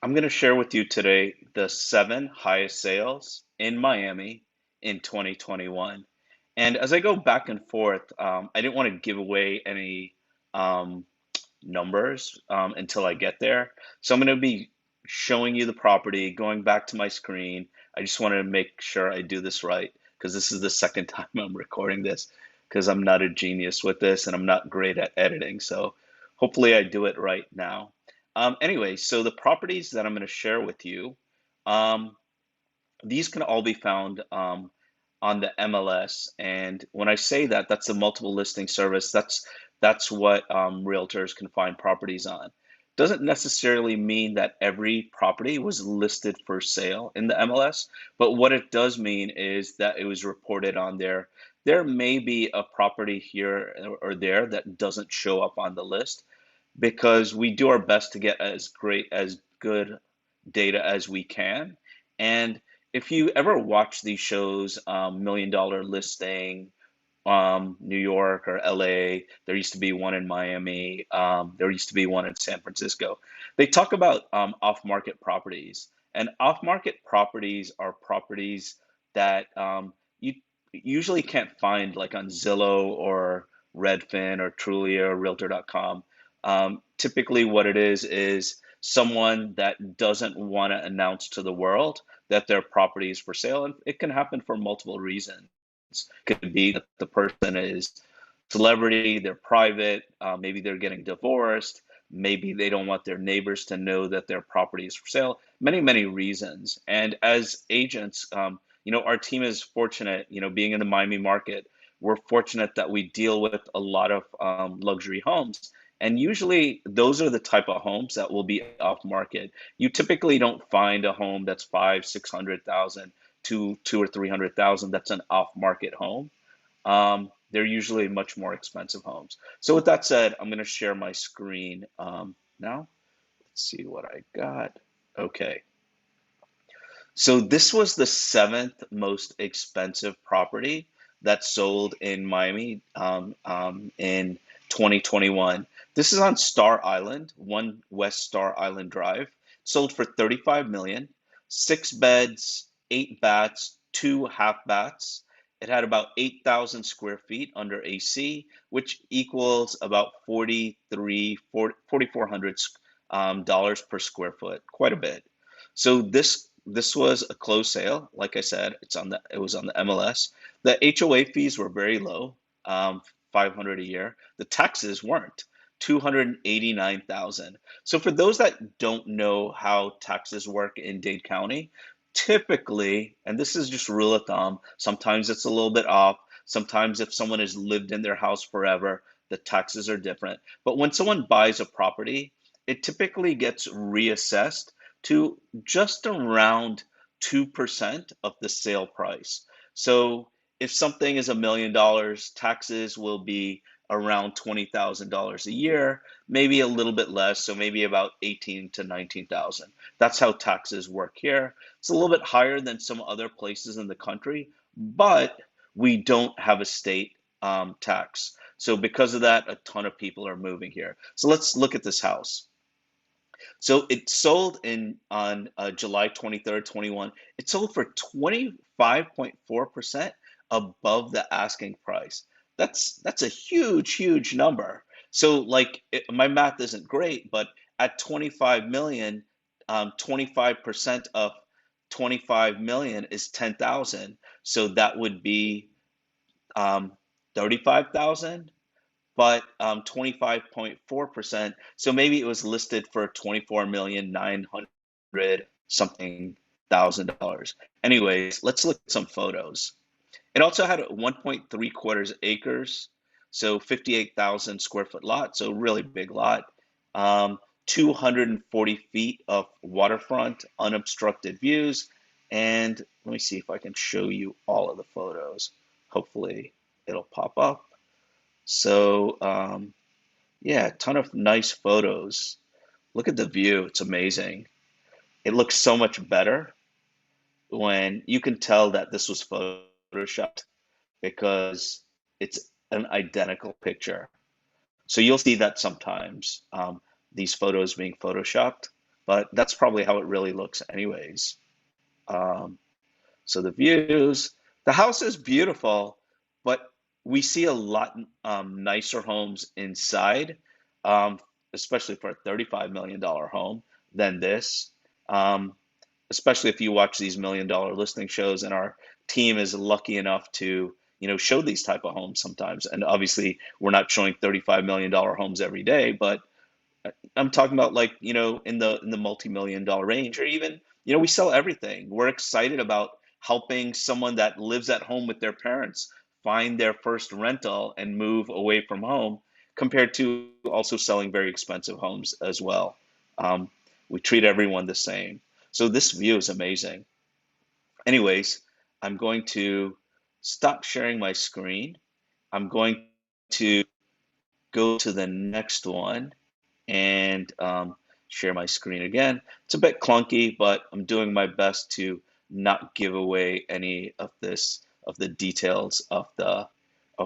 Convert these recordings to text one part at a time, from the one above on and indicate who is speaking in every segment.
Speaker 1: I'm going to share with you today the seven highest sales in Miami in 2021. And as I go back and forth, I didn't want to give away any um, numbers until I get there. So I'm going to be showing you the property, going back to my screen. I just want to make sure I do this right because this is the second time I'm recording this because I'm not a genius with this and I'm not great at editing. So hopefully I do it right now. Anyway, so the properties that I'm going to share with you, um, these can all be found on the MLS. And when I say that, that's the multiple listing service. That's what realtors can find properties on. Doesn't necessarily mean that every property was listed for sale in the MLS, but what it does mean is that it was reported on there. There may be a property here or there that doesn't show up on the list because we do our best to get as good data as we can. And if you ever watch these shows, Million Dollar Listing, New York or LA, there used to be one in Miami, there used to be one in San Francisco. They talk about off-market properties, and off-market properties are properties that you usually can't find like on Zillow or Redfin or Trulia or Realtor.com. Typically, what it is someone that doesn't want to announce to the world that their property is for sale, and it can happen for multiple reasons. Could be that the person is celebrity, they're private, maybe they're getting divorced, maybe they don't want their neighbors to know that their property is for sale. Many reasons. And as agents, our team is fortunate. Being in the Miami market, we're fortunate that we deal with a lot of luxury homes. And usually those are the type of homes that will be off market. You typically don't find a home that's five, 600,000 to two or 300,000. That's an off market home. They're usually much more expensive homes. So with that said, I'm going to share my screen now. Let's see what I got. Okay. So this was the seventh most expensive property that sold in Miami in 2021. This is on Star Island, One West Star Island Drive. Sold for 35 million, 6 beds, 8 baths, two half baths. It had about 8,000 square feet under AC, which equals about 4,400 dollars per square foot, quite a bit. So this was a closed sale. Like I said, it was on the MLS. The HOA fees were very low, 500 a year. The taxes weren't, 289,000. So for those that don't know how taxes work in Dade County, typically, and this is just rule of thumb, sometimes it's a little bit off. Sometimes if someone has lived in their house forever, the taxes are different. But when someone buys a property, it typically gets reassessed to just around 2% of the sale price. So if something is $1 million, taxes will be around $20,000 a year, maybe a little bit less, so maybe about 18 to 19,000. That's how taxes work here. It's a little bit higher than some other places in the country, but we don't have a state tax. So because of that, a ton of people are moving here. So let's look at this house. So it sold in on July 23rd, 21. It sold for 25.4% above the asking price. That's a huge number. So my math isn't great, but at 25 million, 25% of 25 million is 10,000. So that would be 35,000, but 25.4%. So maybe it was listed for 24,900 something thousand dollars. Anyways, let's look at some photos. It also had a 1.3 acres, so 58,000 square foot lot, so really big lot. 240 feet of waterfront, unobstructed views. And let me see if I can show you all of the photos. Hopefully it'll pop up. So, yeah, a ton of nice photos. Look at the view, it's amazing. It looks so much better when you can tell that this was photoshopped because it's an identical picture. So you'll see that sometimes, these photos being photoshopped. but that's probably how it really looks anyways. Um, so the views, the house is beautiful, but we see a lot nicer homes inside, um, especially for a $35 million home than this. Um, Especially if you watch these $1 million listing shows, and our team is lucky enough to, show these type of homes sometimes. And obviously, we're not showing $35 million homes every day, but I'm talking about, like, in the multi-million dollar range, or even, we sell everything. We're excited about helping someone that lives at home with their parents find their first rental and move away from home, compared to also selling very expensive homes as well. Um, we treat everyone the same. So this view is amazing. Anyways, I'm going to stop sharing my screen. I'm going to go to the next one and share my screen again. It's a bit clunky, but I'm doing my best to not give away any of the details of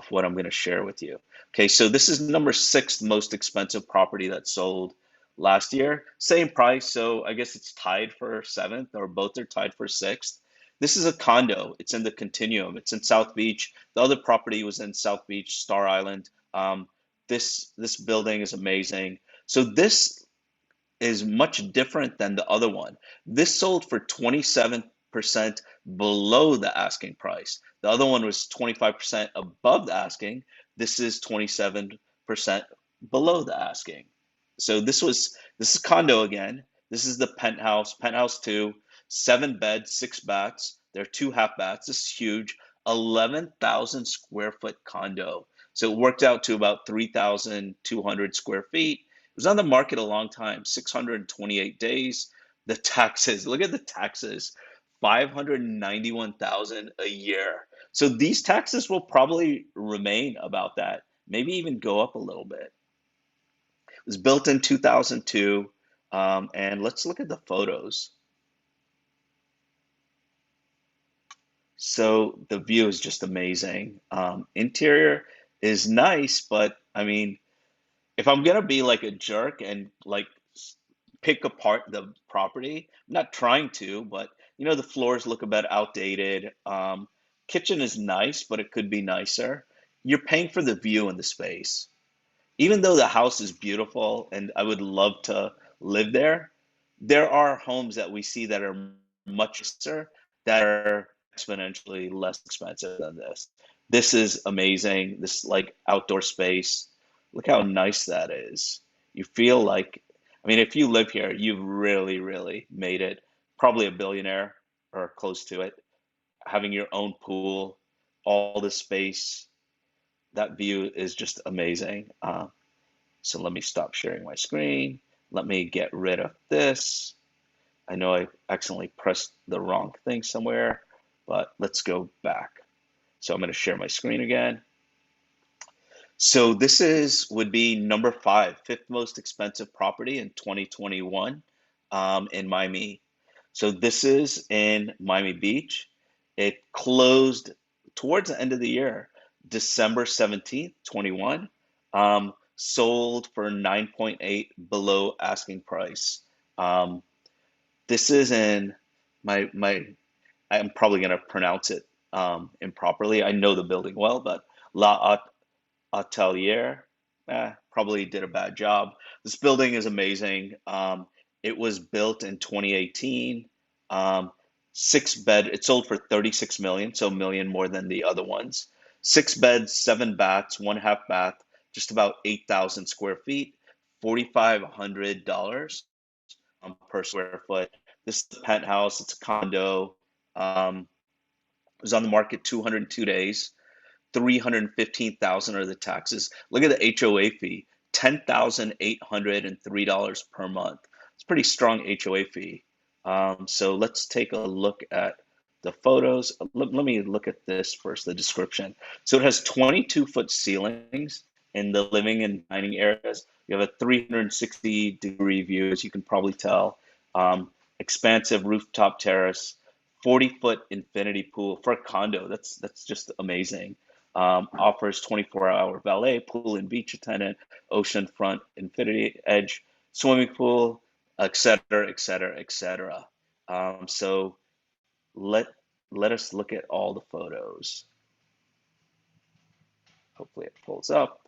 Speaker 1: what I'm going to share with you. Okay, so this is number six most expensive property that sold last year. Same price, so I guess it's tied for seventh, or both are tied for sixth. This is a condo. It's in the Continuum. It's in South Beach. The other property was in South Beach, Star Island. This building is amazing. So this is much different than the other one. This sold for 27% below the asking price. The other one was 25% above the asking. This is 27% below the asking. So this is condo again. This is the penthouse two, 7 beds, 6 baths. There are two half baths. This is huge. 11,000 square foot condo. So it worked out to about 3,200 square feet. It was on the market a long time, 628 days. The taxes, look at the taxes, 591,000 a year. So these taxes will probably remain about that, maybe even go up a little bit. It was built in 2002, and let's look at the photos. So the view is just amazing. Interior is nice, but I mean, if I'm gonna be like a jerk and like pick apart the property, I'm not trying to, but the floors look a bit outdated. Kitchen is nice, but it could be nicer. You're paying for the view and the space. Even though the house is beautiful and I would love to live there, there are homes that we see that are much nicer, that are exponentially less expensive than this. This is amazing. This like outdoor space. Look how nice that is. You feel like, I mean, if you live here, you've really, really made it. Probably a billionaire or close to it. Having your own pool, all the space, that view is just amazing. So let me stop sharing my screen. Let me get rid of this. I know I accidentally pressed the wrong thing somewhere, but let's go back. So I'm going to share my screen again. So this is would be number five, fifth most expensive property in 2021, in Miami. So this is in Miami Beach. It closed towards the end of the year, December 17th, 21. Sold for 9.8 below asking price. Um, this is in my I'm probably going to pronounce it improperly. I know the building well, but La Atelier, probably did a bad job. This building is amazing. It was built in 2018. Um, 6 bed, it sold for 36 million, so a million more than the other ones. 6 beds, 7 baths, one half bath, just about 8,000 square feet, $4,500 per square foot. This is a penthouse, it's a condo. It was on the market 202 days. 315,000 are the taxes. Look at the HOA fee, $10,803 per month. It's a pretty strong HOA fee. So let's take a look at the photos. Let me look at this first, the description. So it has 22-foot ceilings in the living and dining areas. You have a 360-degree view, as you can probably tell. Expansive rooftop terrace, 40-foot infinity pool for a condo. That's just amazing. Offers 24-hour valet, pool and beach attendant, oceanfront infinity edge, swimming pool. et cetera, et cetera, et cetera. So let let us look at all the photos. Hopefully it pulls up.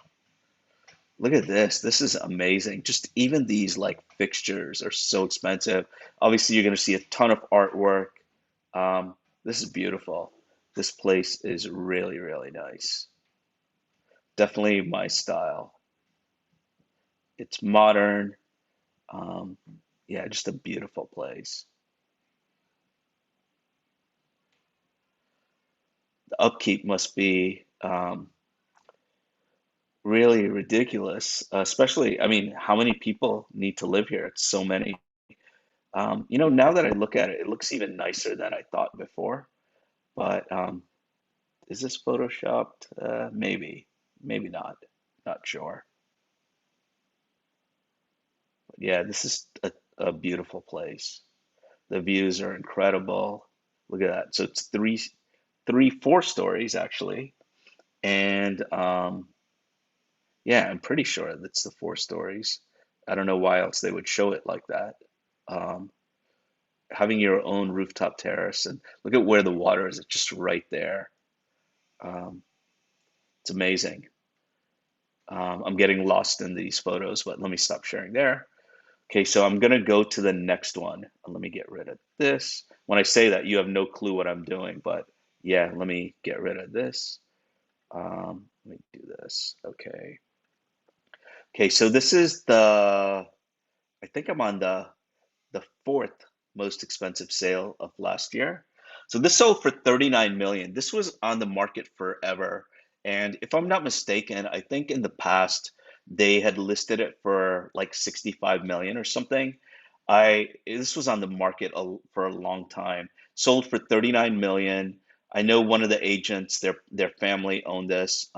Speaker 1: Look at this. This is amazing. Just even these like fixtures are so expensive. Obviously, you're going to see a ton of artwork. This is beautiful. This place is really, really nice. Definitely my style. It's modern. Um, yeah, just a beautiful place. The upkeep must be really ridiculous, especially, I mean, how many people need to live here? It's so many. Now that I look at it, it looks even nicer than I thought before. But is this photoshopped? Maybe, maybe not. Not sure. But yeah, this is a beautiful place. The views are incredible. Look at that. So it's four stories actually, and yeah, I'm pretty sure that's the four stories. I don't know why else they would show it like that. Um, Having your own rooftop terrace, and look at where the water is. It's just right there. Um, it's amazing. I'm getting lost in these photos, but let me stop sharing there. Okay, so I'm gonna go to the next one. Let me get rid of this. When I say that, you have no clue what I'm doing, but yeah, let me get rid of this. Let me do this. Okay. Okay, so this is I think I'm on the fourth most expensive sale of last year. So this sold for 39 million. This was on the market forever. And if I'm not mistaken, I think in the past they had listed it for like 65 million or something. I This was on the market for a long time. Sold for 39 million. I know one of the agents, their family owned this.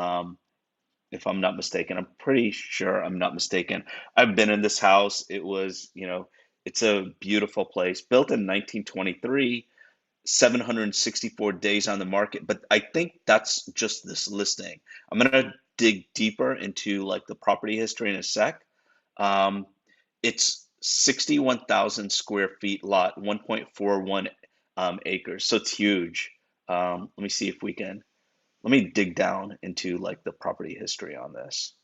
Speaker 1: If I'm not mistaken. I'm pretty sure I'm not mistaken. I've been in this house. It's a beautiful place, built in 1923, 764 days on the market. But I think that's just this listing. I'm gonna dig deeper into like the property history in a sec. Um, it's 61,000 square feet lot, 1.41 acres. So it's huge. Let me see if we can let me dig down into like the property history on this.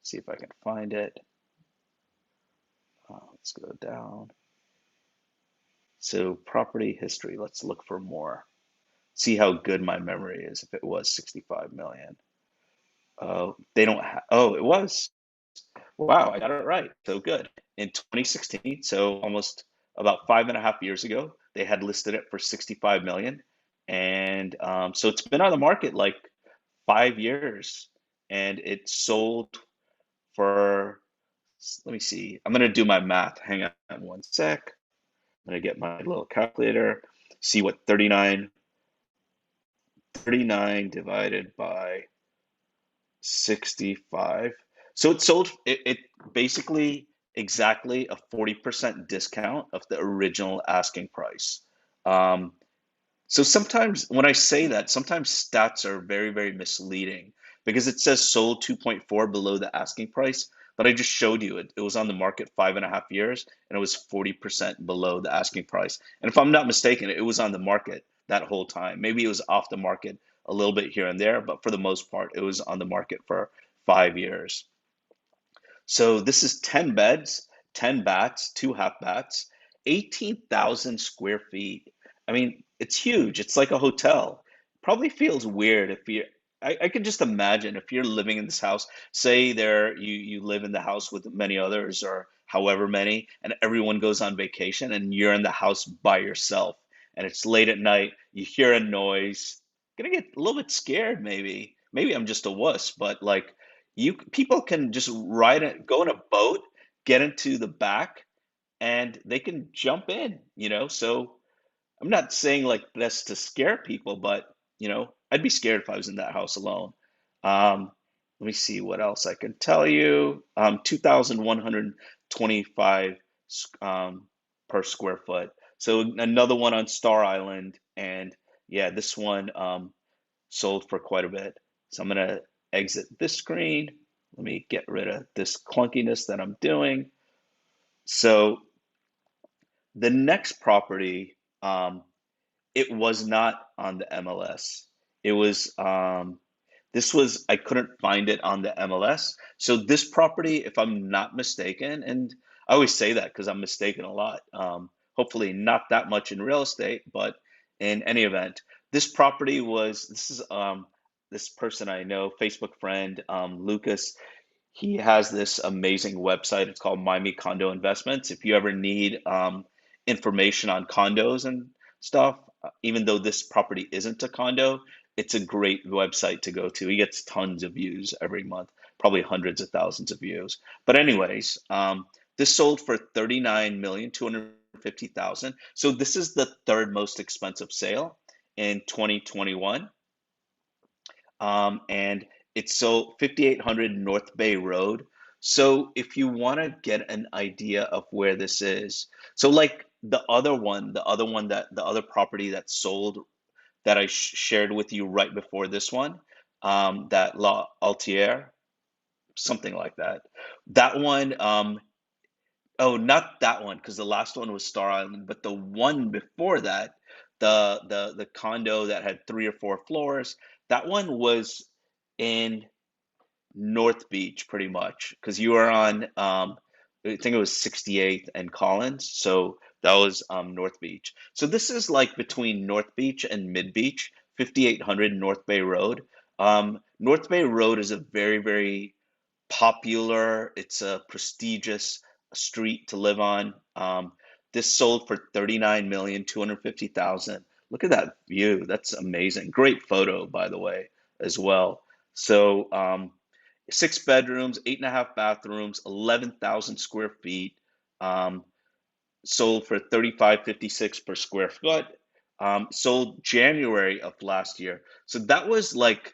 Speaker 1: See if I can find it. Let's go down. So property history, let's look for more. See how good my memory is if it was 65 million. They don't have, oh, it was. Wow, I got it right. So good. In 2016, so almost about 5.5 years ago, they had listed it for 65 million. And so it's been on the market like 5 years and it sold for, let me see, I'm going to do my math. Hang on one sec. I'm going to get my little calculator, see what 39 divided by 65. So it sold, it basically exactly a 40% discount of the original asking price. Um, So sometimes when I say that, sometimes stats are very, very misleading because it says sold 2.4 below the asking price, but I just showed you it. It was on the market 5.5 years and it was 40% below the asking price. And if I'm not mistaken, it was on the market that whole time. Maybe it was off the market a little bit here and there, but for the most part, it was on the market for 5 years. So this is 10 beds, 10 bats, two half bats, 18,000 square feet. I mean, it's huge. It's like a hotel. Probably feels weird if I could just imagine if you're living in this house, say you live in the house with many others or however many, and everyone goes on vacation and you're in the house by yourself and it's late at night, you hear a noise. Gonna get a little bit scared maybe. Maybe I'm just a wuss, but like you people can just go in a boat, get into the back, and they can jump in, So I'm not saying like this to scare people, but I'd be scared if I was in that house alone. Let me see what else I can tell you. 2,125 um, per square foot. So another one on Star Island, and yeah, this one sold for quite a bit. So I'm gonna exit this screen. Let me get rid of this clunkiness that I'm doing. So The next property, it was not on the MLS. It was this was I couldn't find it on the MLS. So this property, if I'm not mistaken, and I always say that because I'm mistaken a lot. Hopefully not that much in real estate, but in any event, this is this person I know, Facebook friend, Lucas. He has this amazing website. It's called Miami Condo Investments. If you ever need information on condos and stuff, even though this property isn't a condo, it's a great website to go to. He gets tons of views every month, probably hundreds of thousands of views. But anyways, this sold for 39,250,000. So this is the third most expensive sale in 2021. And it's so 5800 North Bay Road. So if you want to get an idea of where this is, so like the other property that sold that I shared with you right before this one, that La Altière, something like that. That one, oh, not that one, because the last one was Star Island, but the one before that, the condo that had three or four floors, that one was in North Beach, pretty much, because you were on, I think it was 68th and Collins, so that was North Beach. So this is like between North Beach and Mid Beach, 5800 North Bay Road. North Bay Road is a very, very popular, it's a prestigious street to live on. This sold for 39,250,000. Look at that view. That's amazing. Great photo, by the way, as well. So, six bedrooms, eight and a half bathrooms, 11,000 square feet. Um, Sold for 35.56 per square foot. Sold January of last year. So that was like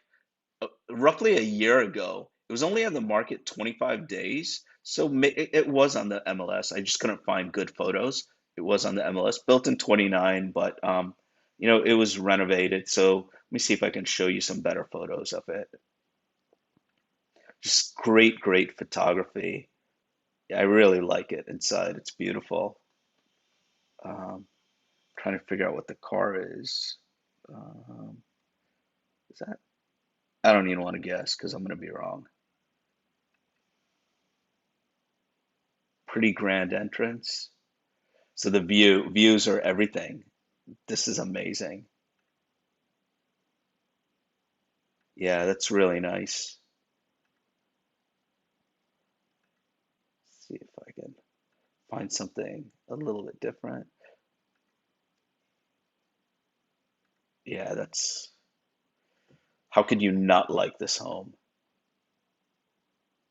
Speaker 1: roughly a year ago. It was only on the market 25 days. So it was on the MLS. I just couldn't find good photos. It was on the MLS, built in 29, but it was renovated. So let me see if I can show you some better photos of it. Just great, great photography. Yeah, I really like it inside. It's beautiful. Um, Trying to figure out what the car is. Um, is that? I don't even want to guess because I'm going to be wrong. Pretty grand entrance. So the views are everything. This is amazing. Yeah, that's really nice. Let's see if I can find something a little bit different. Yeah, that's how could you not like this home?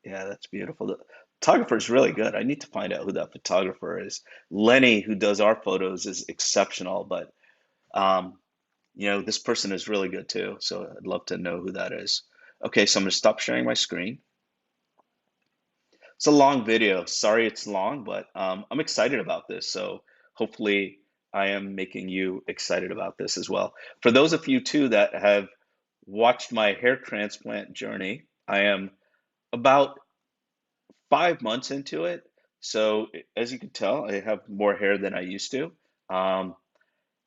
Speaker 1: Yeah, that's beautiful. The photographer is really good. I need to find out who that photographer is. Lenny, who does our photos, is exceptional, but um, this person is really good too. So I'd love to know who that is. Okay, so I'm gonna stop sharing my screen. It's a long video. Sorry it's long, but I'm excited about this. So hopefully I am making you excited about this as well. For those of you too that have watched my hair transplant journey, I am about 5 months into it. So as you can tell, I have more hair than I used to. Um,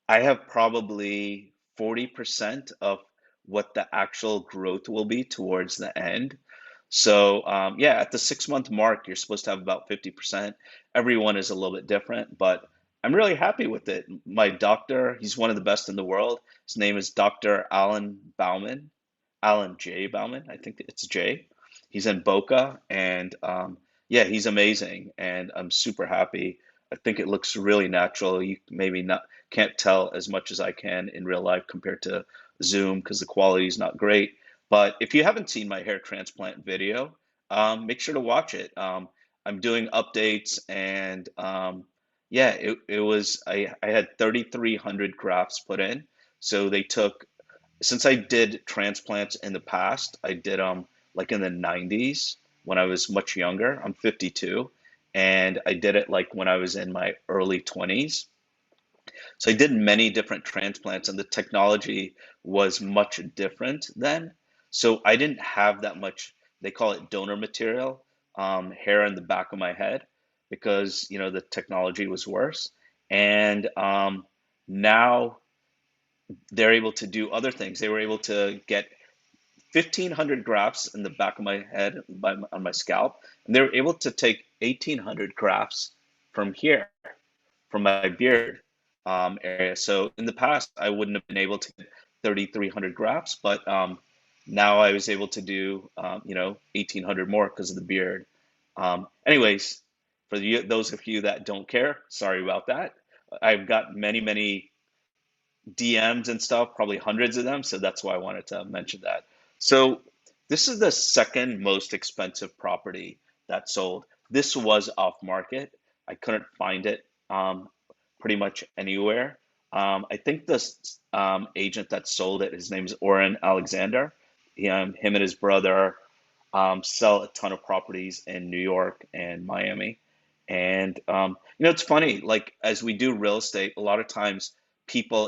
Speaker 1: I have probably 40% of what the actual growth will be towards the end. So, yeah, at the 6 month mark, you're supposed to have about 50%. Everyone is a little bit different, but I'm really happy with it. My doctor, he's one of the best in the world. His name is Dr. Alan Bauman, Alan J. Bauman. I think it's J. He's in Boca, and yeah, he's amazing, and I'm super happy. I think it looks really natural. You maybe not can't tell as much as I can in real life compared to Zoom because the quality is not great. But if you haven't seen my hair transplant video, make sure to watch it. I'm doing updates, and yeah, it was I had 3,300 grafts put in. So they took since I did transplants in the past, I did like in the 90s when I was much younger. I'm 52, and I did it like when I was in my early 20s. So I did many different transplants, and the technology was much different then. So I didn't have that much, they call it donor material, hair in the back of my head because, the technology was worse. And now they're able to do other things. They were able to get 1,500 grafts in the back of my head on my scalp, and they were able to take 1,800 grafts from here, from my beard area. So in the past, I wouldn't have been able to get 3,300 grafts, but now I was able to do 1,800 more because of the beard. Anyways, for those of you that don't care, sorry about that. I've got many, many DMs and stuff, probably hundreds of them. So that's why I wanted to mention that. So this is the second most expensive property that sold. This was off market. I couldn't find it pretty much anywhere. I think this agent that sold it, his name is Oren Alexander. Him and his brother sell a ton of properties in New York and Miami. And it's funny, like as we do real estate, a lot of times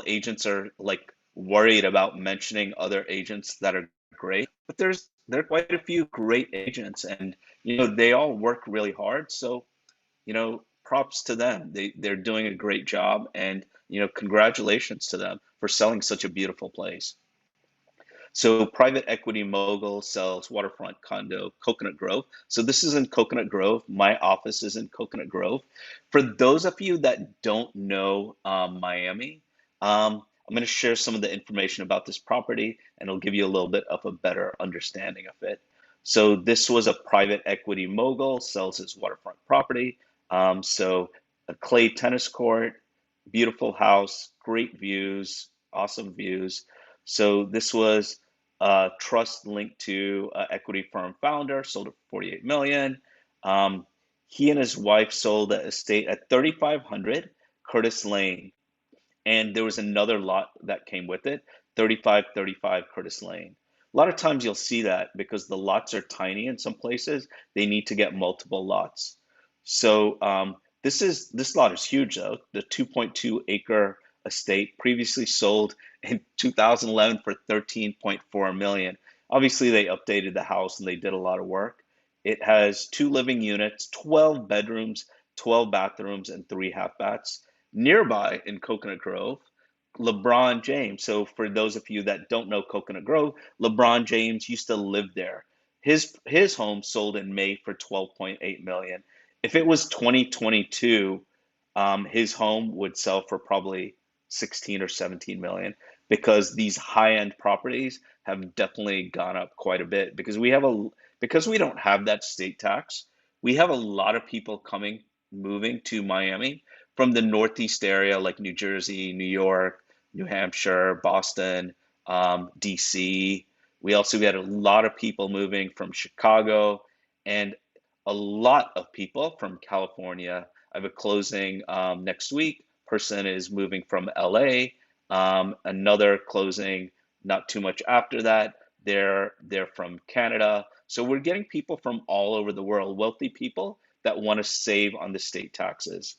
Speaker 1: agents are like worried about mentioning other agents that are great, but there are quite a few great agents, and they all work really hard. So props to them. They're doing a great job, and congratulations to them for selling such a beautiful place. So private equity mogul sells waterfront condo, Coconut Grove. So this is in Coconut Grove. My office is in Coconut Grove. For those of you that don't know Miami, I'm going to share some of the information about this property, and it'll give you a little bit of a better understanding of it. So this was a private equity mogul sells his waterfront property. So a clay tennis court, beautiful house, great views, awesome views. So this was a trust linked to an equity firm founder, sold it for 48 million. He and his wife sold the estate at 3,500 Curtis Lane, and there was another lot that came with it, 3535 Curtis Lane. A lot of times you'll see that because the lots are tiny in some places, they need to get multiple lots. So this lot is huge though. The 2.2 acre estate previously sold in 2011 for 13.4 million. Obviously, they updated the house and they did a lot of work. It has two living units, 12 bedrooms, 12 bathrooms, and three half baths. Nearby in Coconut Grove, LeBron James. So for those of you that don't know Coconut Grove, LeBron James used to live there. His home sold in May for 12.8 million. If it was 2022, his home would sell for probably 16 or 17 million, because these high-end properties have definitely gone up quite a bit because we don't have that state tax. We have a lot of people moving to Miami from the Northeast area, like New Jersey, New York, New Hampshire, Boston, DC. We had a lot of people moving from Chicago, and a lot of people from California. I have a closing next week. Person is moving from LA. Another closing not too much after that. They're from Canada. So we're getting people from all over the world, wealthy people that want to save on the state taxes.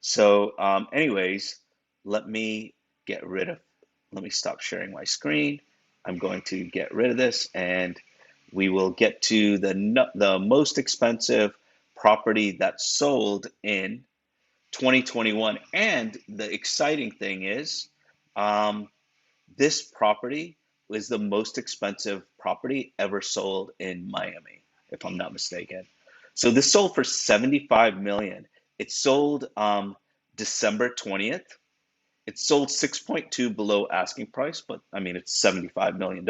Speaker 1: So, anyways, let me get rid of, let me stop sharing my screen. I'm going to get rid of this, and we will get to the most expensive property that sold in 2021. And the exciting thing is, um, this property was the most expensive property ever sold in Miami, if I'm not mistaken. So this sold for 75 million. It sold December 20th. It sold 6.2 below asking price, but I mean it's $75 million.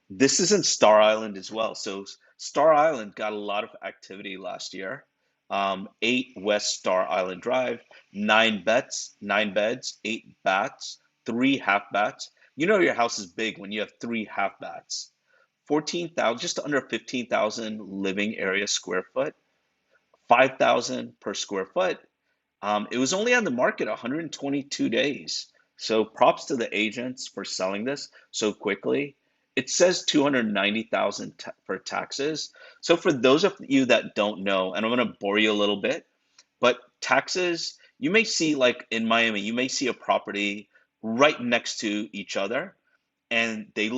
Speaker 1: This is in Star Island as well. So Star Island got a lot of activity last year. 8 West Star Island Drive, nine beds, 8 baths, three half baths. You know your house is big when you have three half baths. 14,000, just under 15,000 living area square foot, 5,000 per square foot. It was only on the market 122 days. So props to the agents for selling this so quickly. It says 290,000 for taxes. So for those of you that don't know, and I'm going to bore you a little bit, but taxes, you may see like in Miami, you may see a property right next to each other, and they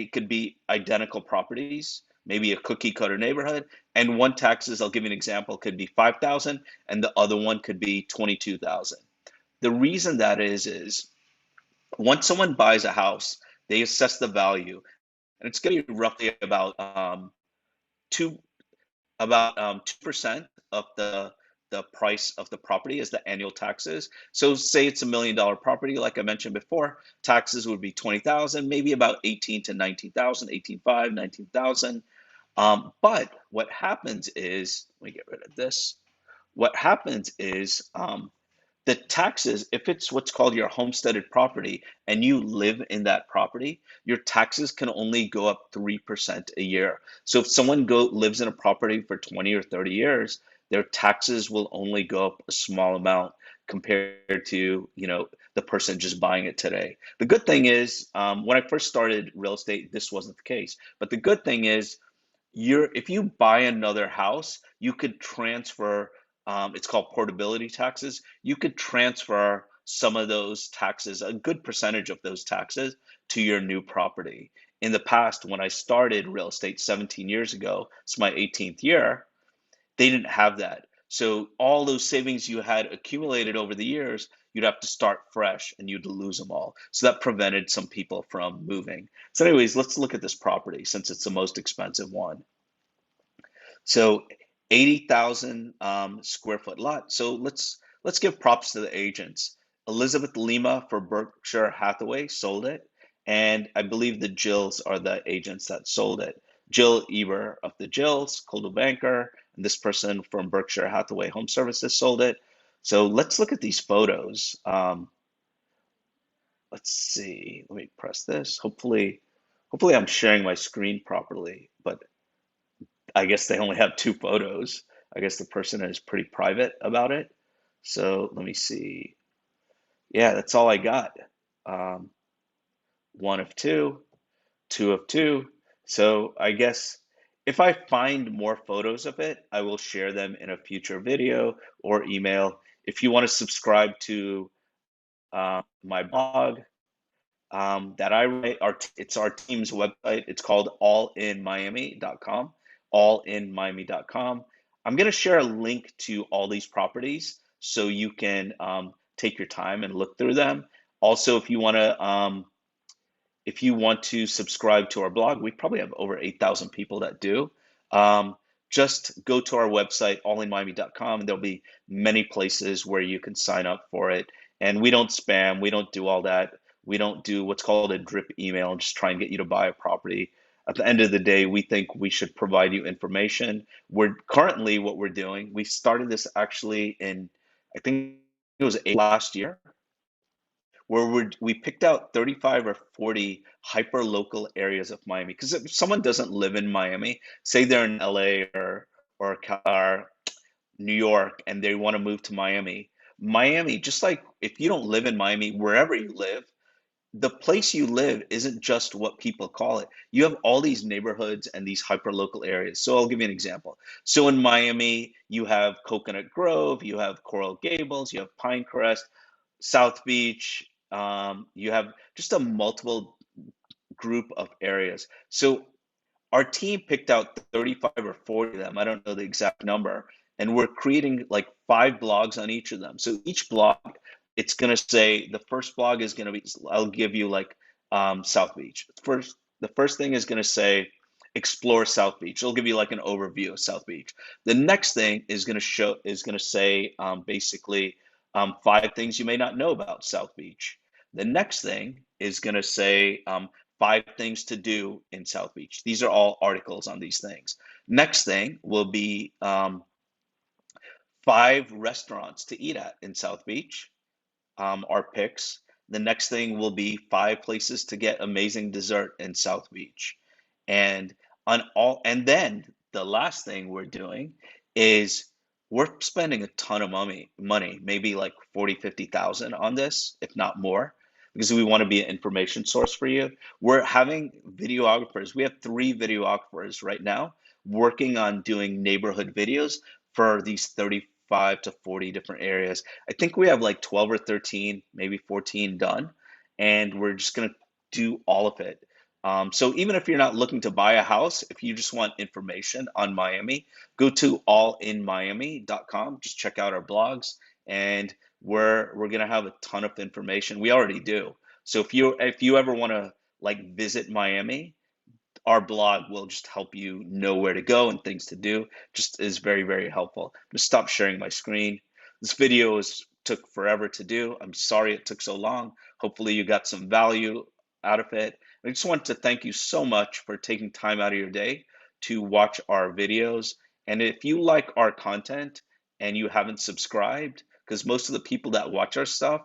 Speaker 1: could be identical properties, maybe a cookie cutter neighborhood, And one taxes, I'll give you an example, could be 5,000 and the other one could be 22,000. The reason that is once someone buys a house, they assess the value, and it's going to be roughly two about 2% of the price of the property is the annual taxes. So say it's $1 million property, like I mentioned before, taxes would be 20,000, maybe about 18 to 19,000, 18.5, 19,000. But what happens is, let me get rid of this. What happens is the taxes, if it's what's called your homesteaded property and you live in that property, your taxes can only go up 3% a year. So if someone lives in a property for 20 or 30 years, their taxes will only go up a small amount compared to, the person just buying it today. The good thing is, when I first started real estate, this wasn't the case. But the good thing is, if you buy another house, you could transfer, it's called portability taxes. You could transfer some of those taxes, a good percentage of those taxes, to your new property. In the past, when I started real estate 17 years ago, it's my 18th year, they didn't have that. So all those savings you had accumulated over the years, you'd have to start fresh and you'd lose them all. So that prevented some people from moving. So anyways, let's look at this property since it's the most expensive one. So 80,000 square foot lot. So let's give props to the agents. Elizabeth Lima for Berkshire Hathaway sold it, and I believe the Jills are the agents that sold it. Jill Eber of the Jills, Coldwell Banker, and this person from Berkshire Hathaway Home Services sold it. So let's look at these photos. Let's see. Let me press this. Hopefully I'm sharing my screen properly, but I guess they only have two photos. I guess the person is pretty private about it. So let me see. Yeah, that's all I got. Um, one of two, two of two. So I guess if I find more photos of it, I will share them in a future video or email. If you want to subscribe to my blog, that I write. It's our team's website. It's called allinmiami.com. Allinmiami.com. I'm going to share a link to all these properties so you can take your time and look through them. Also, if you want to subscribe to our blog, we probably have over 8,000 people that do. Um, just go to our website, allinmiami.com, and there'll be many places where you can sign up for it. And we don't spam, we don't do all that. We don't do what's called a drip email and just try and get you to buy a property. At the end of the day, we think we should provide you information. We're currently what we're doing. We started this actually I think it was last year, where we picked out 35 or 40 hyper local areas of Miami. Because if someone doesn't live in Miami, say they're in LA or New York and they want to move to Miami, Miami, just like if you don't live in Miami, wherever you live, the place you live isn't just what people call it. You have all these neighborhoods and these hyper local areas. So I'll give you an example. So in Miami, you have Coconut Grove, you have Coral Gables, you have Pinecrest, South Beach. You have just a multiple group of areas. So our team picked out 35 or 40 of them. I don't know the exact number. And we're creating like 5 blogs on each of them. So each blog, it's going to say the first blog is going to be, I'll give you like South Beach. The first thing is going to say explore South Beach. It'll give you like an overview of South Beach. The next thing is going to say basically 5 things you may not know about South Beach. The next thing is going to say 5 things to do in South Beach. These are all articles on these things. Next thing will be 5 restaurants to eat at in South Beach, our picks. The next thing will be 5 places to get amazing dessert in South Beach. And and then the last thing we're doing is we're spending a ton of money, maybe like 40, 50,000 on this, if not more, because we want to be an information source for you. We're having videographers. We have 3 videographers right now working on doing neighborhood videos for these 35 to 40 different areas. I think we have like 12 or 13, maybe 14 done, and we're just going to do all of it. So even if you're not looking to buy a house, if you just want information on Miami, go to allinmiami.com. Just check out our blogs, and we're gonna have a ton of information. We already do. So if you ever want to like visit Miami, our blog will just help you know where to go and things to do. Just is very, very helpful. I'm gonna stop sharing my screen. This video took forever to do. I'm sorry it took so long. Hopefully you got some value out of it. I just want to thank you so much for taking time out of your day to watch our videos. And if you like our content and you haven't subscribed, because most of the people that watch our stuff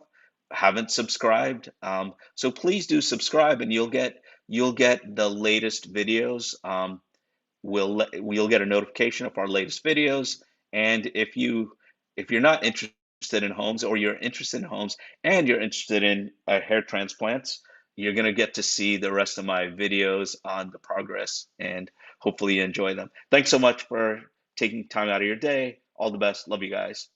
Speaker 1: haven't subscribed, so please do subscribe, and you'll get the latest videos. We'll get a notification of our latest videos. And if you're not interested in homes, or you're interested in homes and you're interested in hair transplants, you're gonna get to see the rest of my videos on the progress, and hopefully you enjoy them. Thanks so much for taking time out of your day. All the best. Love you guys.